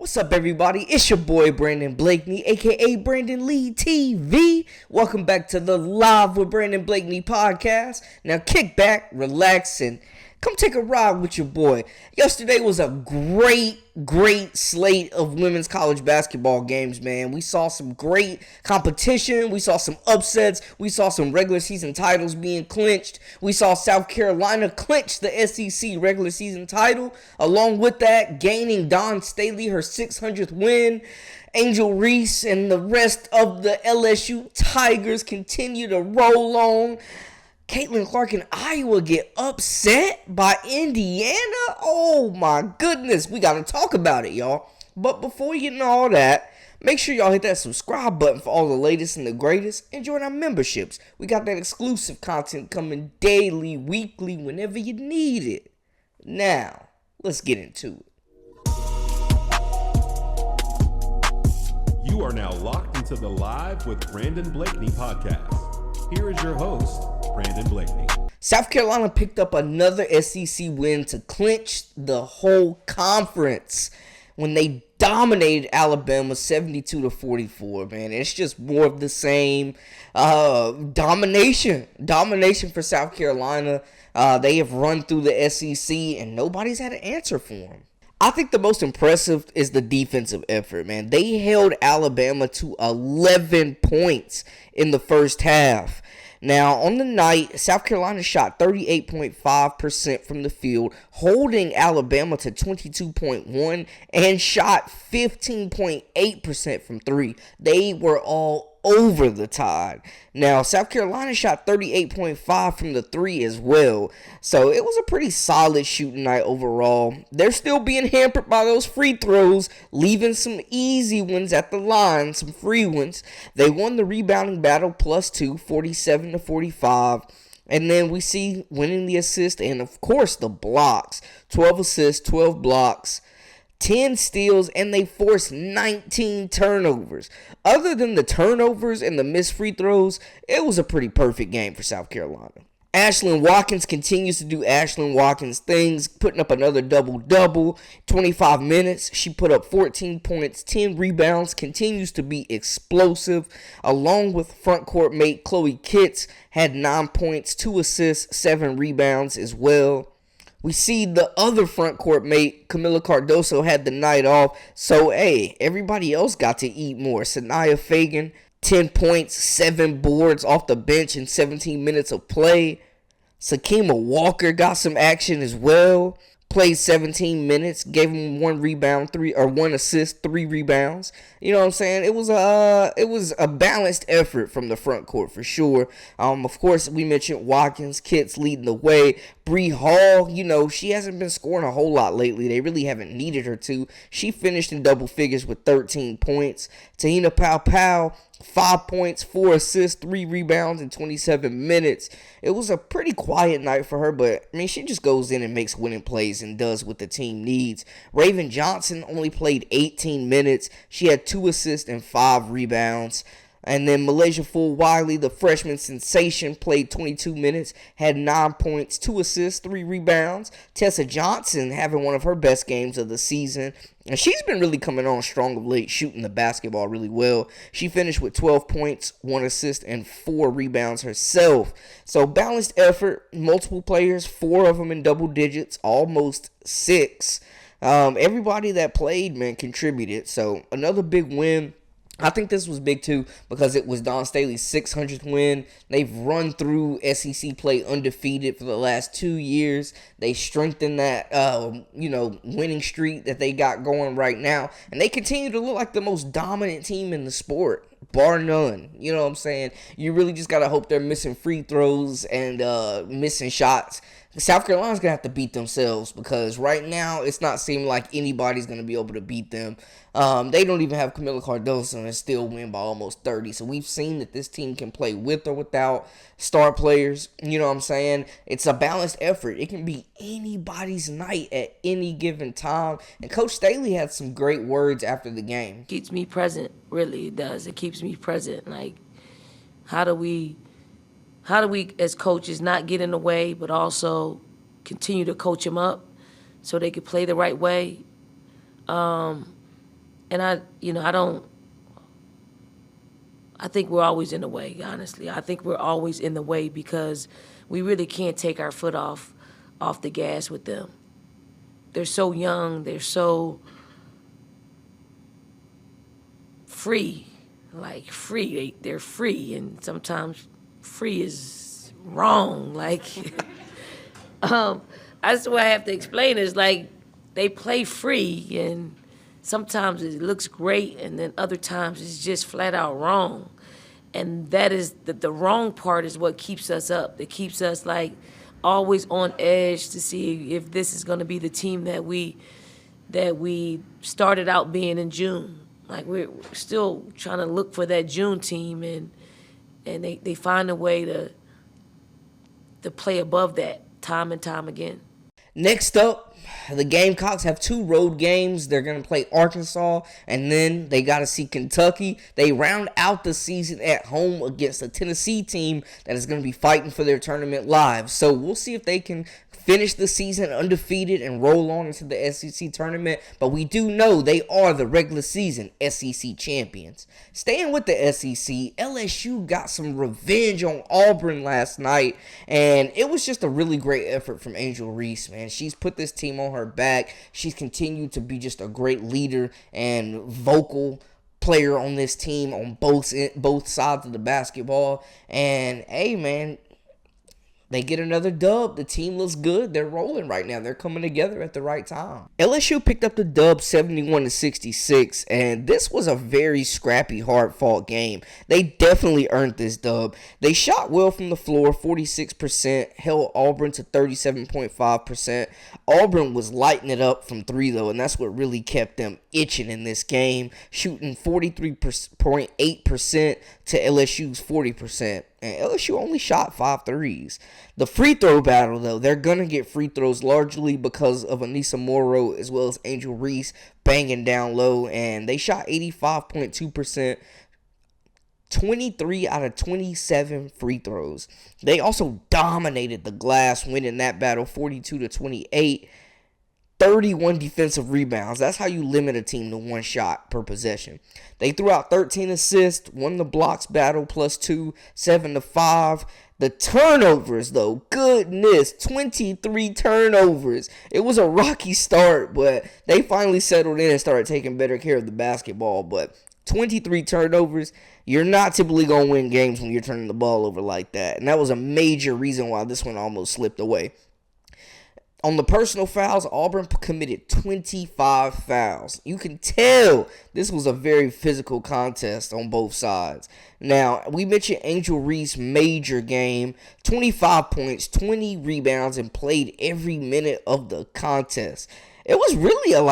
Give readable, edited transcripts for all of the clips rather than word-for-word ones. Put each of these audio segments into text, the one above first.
What's up, everybody? It's your boy Brandon Blakeney, aka Brandon Lee TV. Welcome back to the Live with Brandon Blakeney podcast. Now kick back, relax, and come take a ride with your boy. Yesterday was a great slate of women's college basketball games, man. We saw some great competition. We saw some upsets. We saw some regular season titles being clinched. We saw South Carolina clinch the SEC regular season title. Along with that, gaining Staley her 600th win. Angel Reese and the rest of the LSU Tigers continue to roll on. Caitlin Clark and Iowa get upset by Indiana? Oh my goodness, we gotta talk about it, y'all. But before we get into all that, make sure y'all hit that subscribe button for all the latest and the greatest, and join our memberships. We got that exclusive content coming daily, weekly, whenever you need it. Now, let's get into it. You are now locked into the Live with Brandon Blakeney podcast. Here is your host, Brandon Blakeney. South Carolina picked up another SEC win to clinch the whole conference when they dominated Alabama 72-44, man. It's just more of the same domination for South Carolina. They have run through the SEC and nobody's had an answer for them. I think the most impressive is the defensive effort, man. They held Alabama to 11 points in the first half. Now, on the night, South Carolina shot 38.5% from the field, holding Alabama to 22.1%, and shot 15.8% from three. They were all over the Tide. Now, South Carolina shot 38.5% from the three as well. So, it was a pretty solid shooting night overall. They're still being hampered by those free throws, leaving some easy ones at the line, some free ones. They won the rebounding battle +2, 47-45. And then we see winning the assist and, of course, the blocks. 12 assists, 12 blocks, 10 steals, and they forced 19 turnovers. Other than the turnovers and the missed free throws, it was a pretty perfect game for South Carolina. Ashlyn Watkins continues to do Ashlyn Watkins things, putting up another double-double. 25 minutes, she put up 14 points, 10 rebounds, continues to be explosive. Along with front court mate Chloe Kitts, had 9 points, 2 assists, 7 rebounds as well. We see the other front court mate, Camila Cardoso, had the night off. So, hey, everybody else got to eat more. Sanaya Fagan, 10 points, 7 boards off the bench in 17 minutes of play. Sakima Walker got some action as well. Played 17 minutes, gave him 1 assist, 3 rebounds. You know what I'm saying? It was a balanced effort from the front court for sure. Of course, we mentioned Watkins, Kitts leading the way. Bree Hall, she hasn't been scoring a whole lot lately. They really haven't needed her to. She finished in double figures with 13 points. Tahina Powell, 5 points, 4 assists, 3 rebounds in 27 minutes. It was a pretty quiet night for her, but, she just goes in and makes winning plays and does what the team needs. Raven Johnson only played 18 minutes. She had 2 assists and 5 rebounds. And then Malaysia Fulwiley, the freshman sensation, played 22 minutes, had 9 points, 2 assists, 3 rebounds. Tessa Johnson having one of her best games of the season. And she's been really coming on strong of late, shooting the basketball really well. She finished with 12 points, 1 assist, and 4 rebounds herself. So balanced effort, multiple players, 4 of them in double digits, almost 6. Everybody that played, man, contributed. So another big win. I think this was big, too, because it was Dawn Staley's 600th win. They've run through SEC play undefeated for the last 2 years. They strengthened that, winning streak that they got going right now. And they continue to look like the most dominant team in the sport, bar none. You know what I'm saying? You really just got to hope they're missing free throws and missing shots. South Carolina's going to have to beat themselves because right now it's not seeming like anybody's going to be able to beat them. They don't even have Camila Cardoso and still win by almost 30. So we've seen that this team can play with or without star players. You know what I'm saying? It's a balanced effort. It can be anybody's night at any given time. And Coach Staley had some great words after the game. Keeps me present, really, it does. It keeps me present. Like, how do we as coaches not get in the way but also continue to coach them up so they can play the right way? And I think we're always in the way, honestly. I think we're always in the way because we really can't take our foot off the gas with them. They're so young, they're so free, like free. They're free, and sometimes free is wrong. Like, that's the way I have to explain it. It's like they play free, and sometimes it looks great, and then other times it's just flat out wrong. And that is the wrong part is what keeps us up. It keeps us like always on edge to see if this is going to be the team that we started out being in June. Like we're still trying to look for that June team, and they find a way to play above that time and time again. Next up, the Gamecocks have 2 road games. They're going to play Arkansas, and then they got to see Kentucky. They round out the season at home against a Tennessee team that is going to be fighting for their tournament lives. So we'll see if they can finish the season undefeated and roll on into the SEC tournament. But we do know they are the regular season SEC champions. Staying with the SEC, LSU got some revenge on Auburn last night, and it was just a really great effort from Angel Reese, man. She's put this team on her back. She's continued to be just a great leader and vocal player on this team on both sides of the basketball. And hey, man, they get another dub. The team looks good. They're rolling right now. They're coming together at the right time. LSU picked up the dub 71-66, and this was a very scrappy, hard-fought game. They definitely earned this dub. They shot well from the floor, 46%, held Auburn to 37.5%. Auburn was lighting it up from 3, though, and that's what really kept them itching in this game, shooting 43.8% to LSU's 40%. And LSU only shot 5 threes. The free throw battle, though, they're going to get free throws largely because of Anissa Morrow as well as Angel Reese banging down low. And they shot 85.2%, 23 out of 27 free throws. They also dominated the glass, winning that battle 42-28. 31 defensive rebounds. That's how you limit a team to 1 shot per possession. They threw out 13 assists, won the blocks battle +2, 7-5. The turnovers, though, goodness, 23 turnovers. It was a rocky start, but they finally settled in and started taking better care of the basketball. But 23 turnovers, you're not typically going to win games when you're turning the ball over like that. And that was a major reason why this one almost slipped away. On the personal fouls, Auburn committed 25 fouls. You can tell this was a very physical contest on both sides. Now, we mentioned Angel Reese major game, 25 points, 20 rebounds, and played every minute of the contest. It was really a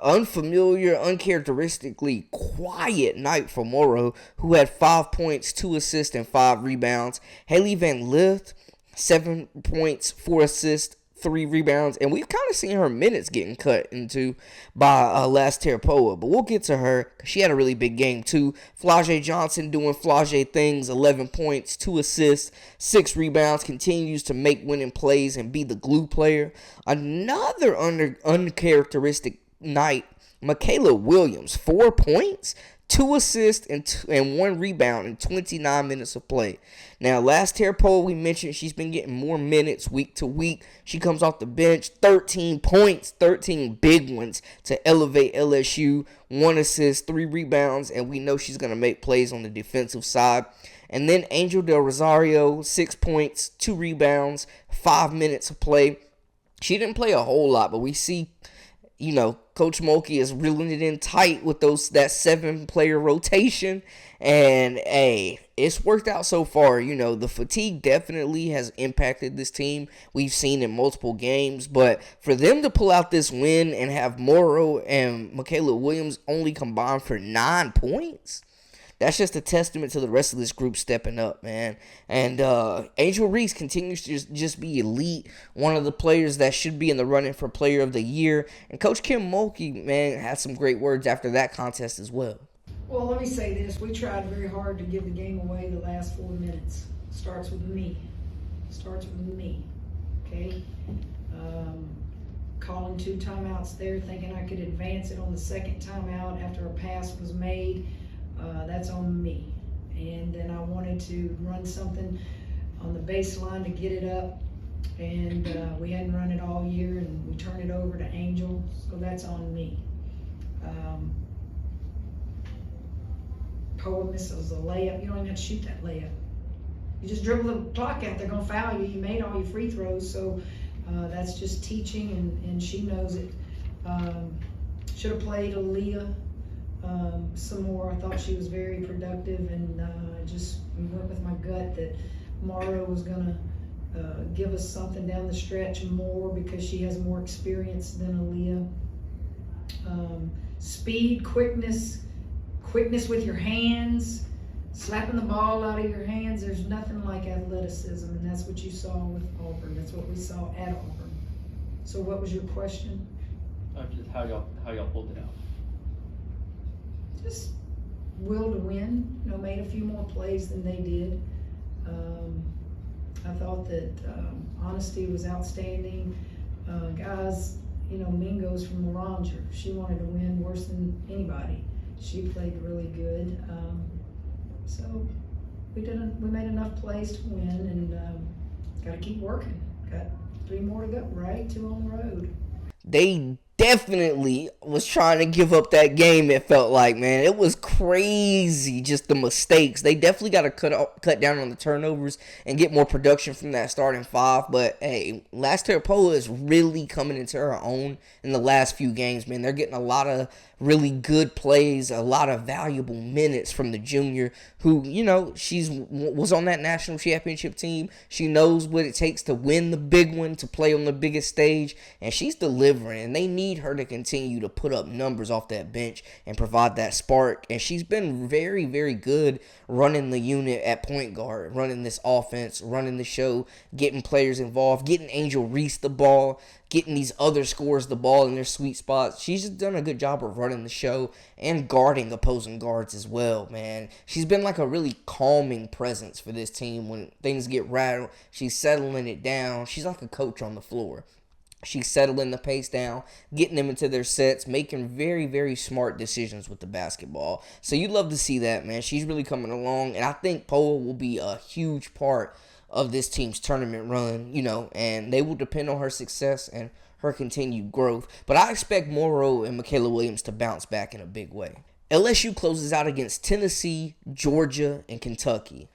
unfamiliar, uncharacteristically quiet night for Morrow, who had 5 points, 2 assists, and 5 rebounds. Haley Van Lith, 7 points, 4 assists, 3 rebounds, and we've kind of seen her minutes getting cut into by Last Terapoa, but we'll get to her because she had a really big game too. Flau'jae Johnson doing Flau'jae things, 11 points, 2 assists, 6 rebounds, continues to make winning plays and be the glue player. Another uncharacteristic night, Michaela Williams, 4 points, 2 assists, and 1 rebound in 29 minutes of play. Now, Last Terapoa, we mentioned she's been getting more minutes week to week. She comes off the bench, 13 points, 13 big ones to elevate LSU, 1 assist, 3 rebounds, and we know she's going to make plays on the defensive side. And then Angel Del Rosario, 6 points, 2 rebounds, 5 minutes of play. She didn't play a whole lot, but we see, Coach Mulkey is reeling it in tight with that 7-player rotation. And, hey, it's worked out so far. The fatigue definitely has impacted this team. We've seen in multiple games. But for them to pull out this win and have Morrow and Michaela Williams only combined for 9 points, that's just a testament to the rest of this group stepping up, man. And Angel Reese continues to just be elite, one of the players that should be in the running for Player of the Year. And Coach Kim Mulkey, man, had some great words after that contest as well. Well, let me say this. We tried very hard to give the game away the last 4 minutes. Starts with me, okay? calling 2 timeouts there, thinking I could advance it on the second timeout after a pass was made. That's on me. And then I wanted to run something on the baseline to get it up, and we hadn't run it all year, and we turned it over to Angel, so that's on me. Poa misses a layup. You don't even have to shoot that layup. You just dribble the clock out. They're going to foul you. You made all your free throws, so that's just teaching, and she knows it. Should have played Aaliyah some more. I thought she was very productive, and just went with my gut that Morrow was going to give us something down the stretch more because she has more experience than Aaliyah. Speed, quickness with your hands, slapping the ball out of your hands. There's nothing like athleticism, and that's what you saw with Auburn. That's what we saw at Auburn. So what was your question? Just how y'all pulled it out. Just will to win. Made a few more plays than they did. I thought that honesty was outstanding. Guys, Mingo's from Laranger. She wanted to win worse than anybody. She played really good. So we made enough plays to win, and got to keep working. Got 3 more to go, right? 2 on the road. They definitely was trying to give up that game, it felt like, man. It was crazy, just the mistakes. They definitely got to cut down on the turnovers and get more production from that starting 5. But, hey, Laster Poa is really coming into her own in the last few games, man. They're getting a lot of really good plays, a lot of valuable minutes from the junior who, was on that national championship team. She knows what it takes to win the big one, to play on the biggest stage, and she's delivering. And they need her to continue to put up numbers off that bench and provide that spark. And she's been very, very good running the unit at point guard, running this offense, running the show, getting players involved, getting Angel Reese the ball, getting these other scorers the ball in their sweet spots. She's just done a good job of running the show and guarding opposing guards as well, man. She's been like a really calming presence for this team when things get rattled. She's settling it down. She's like a coach on the floor. She's settling the pace down, getting them into their sets, making very, very smart decisions with the basketball. So you love to see that, man. She's really coming along, and I think Poa will be a huge part of this team's tournament run, and they will depend on her success and her continued growth. But I expect Morrow and Michaela Williams to bounce back in a big way. LSU closes out against Tennessee, Georgia, and Kentucky.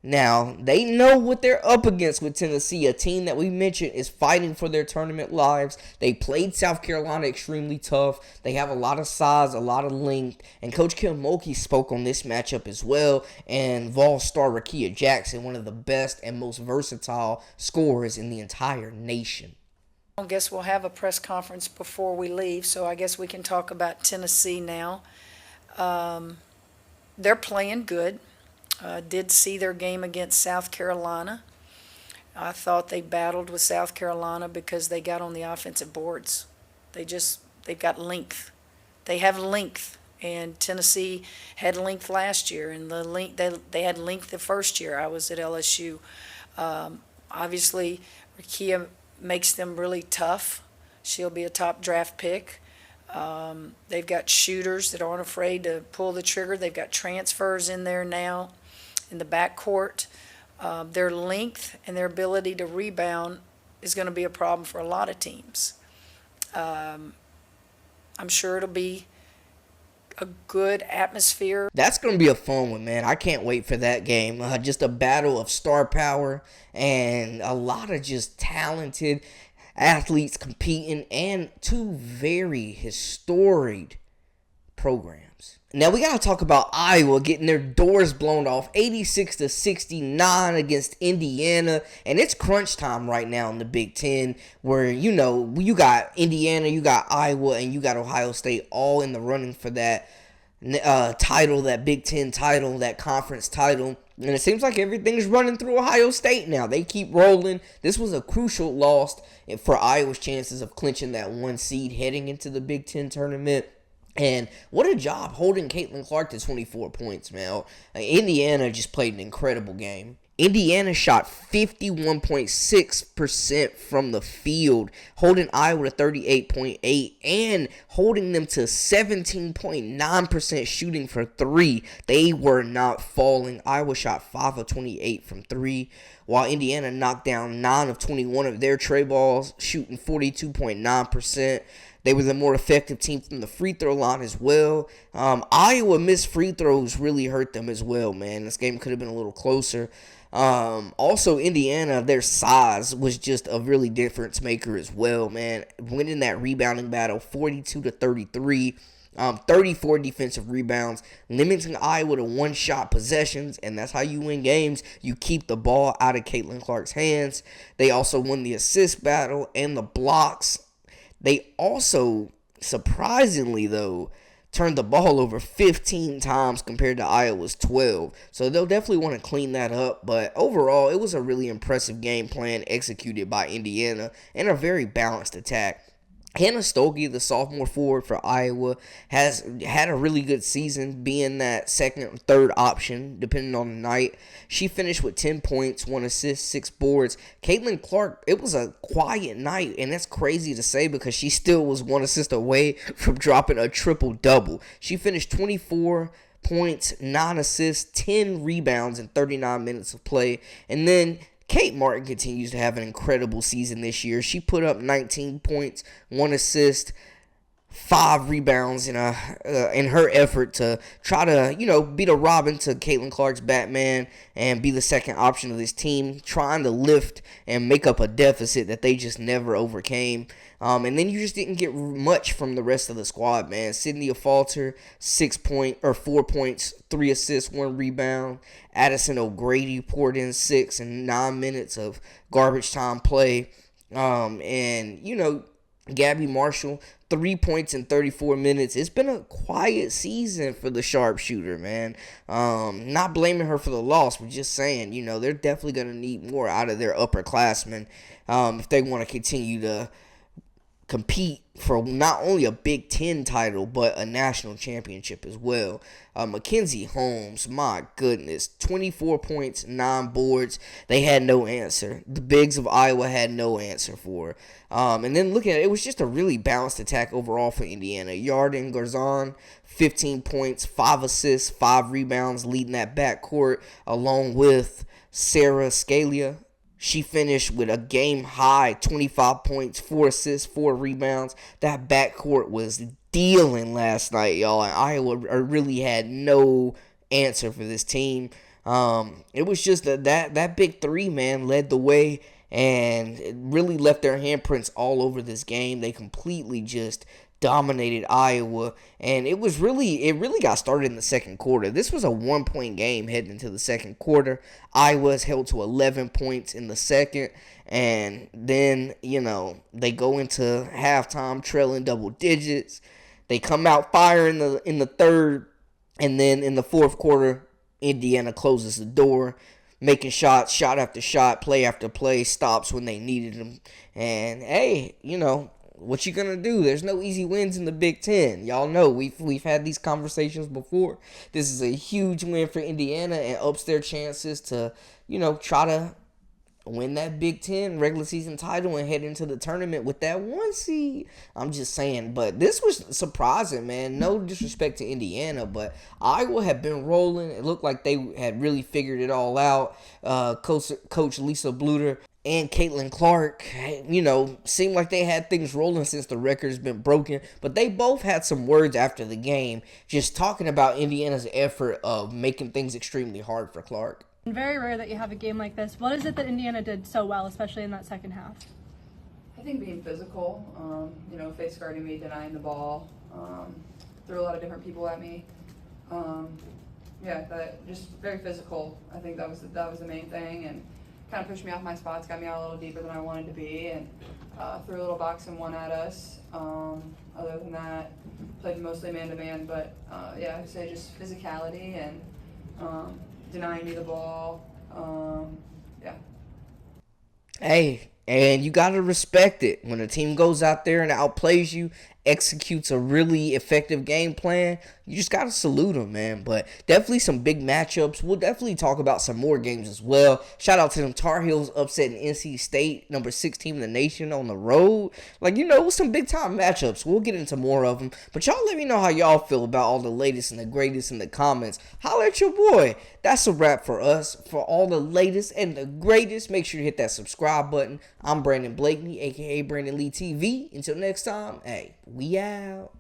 Now, they know what they're up against with Tennessee, a team that we mentioned is fighting for their tournament lives. They played South Carolina extremely tough. They have a lot of size, a lot of length, and Coach Kim Mulkey spoke on this matchup as well, and Vol star Rakia Jackson, one of the best and most versatile scorers in the entire nation. I guess we'll have a press conference before we leave, so I guess we can talk about Tennessee now. They're playing good. Did see their game against South Carolina. I thought they battled with South Carolina because they got on the offensive boards. They've got length. They have length, and Tennessee had length last year, and they had length the first year I was at LSU. Obviously, Rakia makes them really tough. She'll be a top draft pick. They've got shooters that aren't afraid to pull the trigger. They've got transfers in there now in the backcourt. Their length and their ability to rebound is going to be a problem for a lot of teams. I'm sure it'll be a good atmosphere. That's going to be a fun one, man. I can't wait for that game. Just a battle of star power and a lot of just talented athletes competing, and 2 very historic programs. Now we got to talk about Iowa getting their doors blown off 86-69 against Indiana, and it's crunch time right now in the Big Ten, where you got Indiana, you got Iowa, and you got Ohio State all in the running for that title, that Big Ten title, that conference title. And it seems like everything's running through Ohio State now. They keep rolling. This was a crucial loss for Iowa's chances of clinching that 1 seed heading into the Big Ten tournament. And what a job holding Caitlin Clark to 24 points, man. Indiana just played an incredible game. Indiana shot 51.6% from the field, holding Iowa to 38.8 and holding them to 17.9% shooting for three. They were not falling. Iowa shot 5 of 28 from three, while Indiana knocked down 9 of 21 of their tray balls, shooting 42.9%. They were the more effective team from the free throw line as well. Iowa missed free throws really hurt them as well, man. This game could have been a little closer. Also, Indiana, their size was just a really difference maker as well, man. Winning that rebounding battle 42-33. 34 defensive rebounds, limiting Iowa to one-shot possessions, and that's how you win games. You keep the ball out of Caitlin Clark's hands. They also won the assist battle and the blocks. They also, surprisingly though, turned the ball over 15 times compared to Iowa's 12. So they'll definitely want to clean that up. But overall, it was a really impressive game plan executed by Indiana and a very balanced attack. Hannah Stolke, the sophomore forward for Iowa, has had a really good season, being that second or third option, depending on the night. She finished with 10 points, 1 assist, 6 boards. Caitlin Clark, it was a quiet night, and that's crazy to say because she still was 1 assist away from dropping a triple-double. She finished 24 points, 9 assists, 10 rebounds in 39 minutes of play. And then Kate Martin continues to have an incredible season this year. She put up 19 points, 1 assist, 5 rebounds in her effort to try to, be the Robin to Caitlin Clark's Batman and be the second option of this team, trying to lift and make up a deficit that they just never overcame. And then you just didn't get much from the rest of the squad, man. Sydney Falter, 4 points, 3 assists, 1 rebound. Addison O'Grady poured in 6 in 9 minutes of garbage time play. Gabby Marshall, 3 points in 34 minutes. It's been a quiet season for the sharpshooter, man. Not blaming her for the loss, but just saying, they're definitely going to need more out of their upperclassmen if they want to continue to compete for not only a Big Ten title, but a national championship as well. Mackenzie Holmes, my goodness, 24 points, 9 boards. They had no answer. The bigs of Iowa had no answer for her. And then looking at it, it was just a really balanced attack overall for Indiana. Yarden Garzon, 15 points, 5 assists, 5 rebounds, leading that backcourt, along with Sarah Scalia. She finished with a game-high 25 points, 4 assists, 4 rebounds. That backcourt was dealing last night, y'all. And Iowa really had no answer for this team. It was just that big three, man, led the way. And it really left their handprints all over this game. They completely just dominated Iowa, and it really got started in the second quarter. This was a 1-point game heading into the second quarter. Iowa's held to 11 points in the second, and then they go into halftime trailing double digits. They come out firing in the third, and then in the fourth quarter, Indiana closes the door, making shots, shot after shot, play after play, stops when they needed them. And hey, what you gonna do? There's no easy wins in the Big Ten. Y'all know we've had these conversations before. This is a huge win for Indiana and ups their chances to, try to win that Big Ten regular season title and head into the tournament with that 1 seed. I'm just saying, but this was surprising, man. No disrespect to Indiana, but Iowa had been rolling. It looked like they had really figured it all out. Coach Lisa Bluter and Caitlin Clark, seemed like they had things rolling since the record's been broken. But they both had some words after the game, just talking about Indiana's effort of making things extremely hard for Clark. Very rare that you have a game like this. What is it that Indiana did so well, especially in that second half? I think being physical, face guarding me, denying the ball, threw a lot of different people at me. Just very physical. I think that was the main thing, and kind of pushed me off my spots, got me out a little deeper than I wanted to be, and threw a little box and 1 at us. Other than that, played mostly man-to-man, but I'd say just physicality and denying me the ball. Hey, and you got to respect it. When a team goes out there and outplays you executes a really effective game plan, you just got to salute him, man. But definitely some big matchups. We'll definitely talk about some more games as well. Shout out to them Tar Heels upsetting NC State, number 6 team in the nation on the road. Like, you know, some big time matchups. We'll get into more of them. But y'all let me know how y'all feel about all the latest and the greatest in the comments. Holla at your boy. That's a wrap for us. For all the latest and the greatest, make sure you hit that subscribe button. I'm Brandon Blakeney, a.k.a. Brandon Lee TV. Until next time, hey, we out.